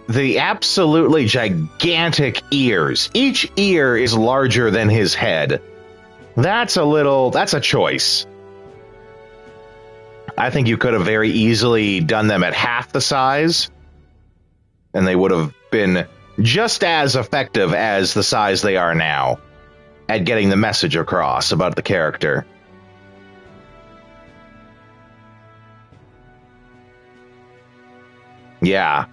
the absolutely gigantic ears. Each ear is larger than his head. That's a choice. I think you could have very easily done them at half the size, and they would have been just as effective as the size they are now at getting the message across about the character. Yeah.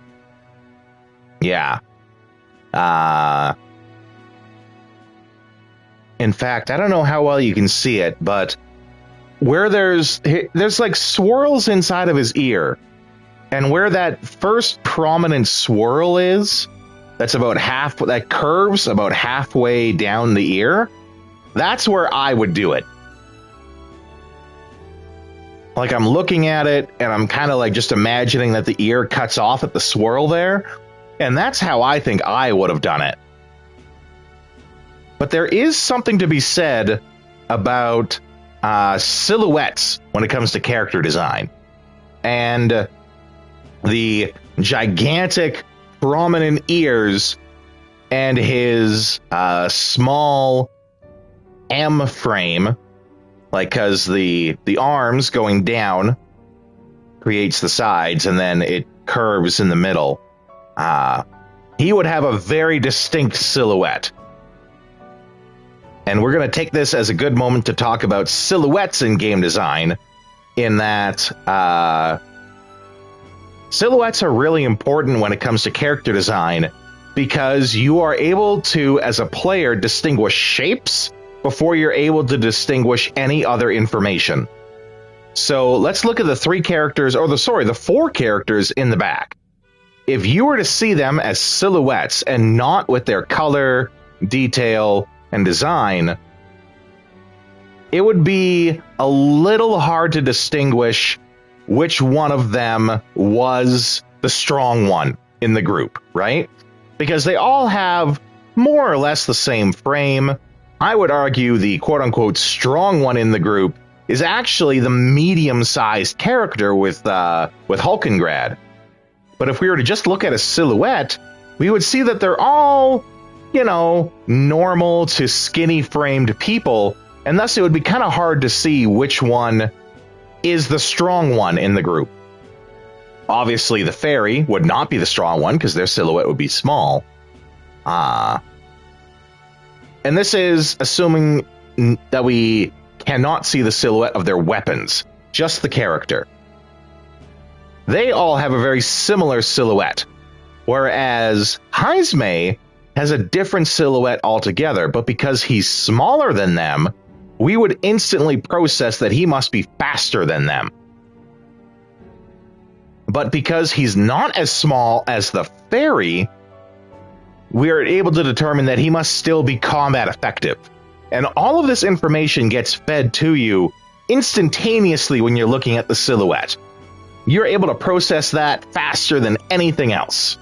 In fact, I don't know how well you can see it, but where there's like swirls inside of his ear, and where that first prominent swirl is, that curves about halfway down the ear, that's where I would do it. Like, I'm looking at it, and I'm kind of like just imagining that the ear cuts off at the swirl there, and that's how I think I would have done it. But there is something to be said about silhouettes when it comes to character design. And the gigantic, prominent ears and his small M frame, like, because the arms going down creates the sides, and then it curves in the middle. He would have a very distinct silhouette. And we're going to take this as a good moment to talk about silhouettes in game design, in that silhouettes are really important when it comes to character design, because you are able to, as a player, distinguish shapes before you're able to distinguish any other information. So let's look at the the 4 characters in the back. If you were to see them as silhouettes and not with their color, detail, and design, it would be a little hard to distinguish which one of them was the strong one in the group, right? Because they all have more or less the same frame. I would argue the quote-unquote strong one in the group is actually the medium-sized character with Hulkengrad. But if we were to just look at a silhouette, we would see that they're all, normal to skinny-framed people, and thus it would be kind of hard to see which one is the strong one in the group. Obviously, the fairy would not be the strong one, because their silhouette would be small. And this is assuming that we cannot see the silhouette of their weapons, just the character. They all have a very similar silhouette, whereas Heismay has a different silhouette altogether, but because he's smaller than them, we would instantly process that he must be faster than them. But because he's not as small as the fairy, we are able to determine that he must still be combat effective. And all of this information gets fed to you instantaneously when you're looking at the silhouette. You're able to process that faster than anything else.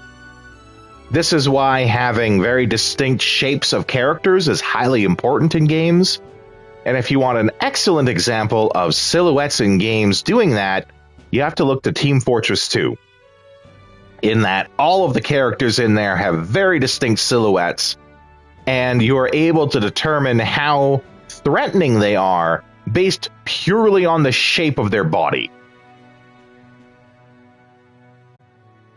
This is why having very distinct shapes of characters is highly important in games. And if you want an excellent example of silhouettes in games doing that, you have to look to Team Fortress 2. In that all of the characters in there have very distinct silhouettes, and you are able to determine how threatening they are based purely on the shape of their body.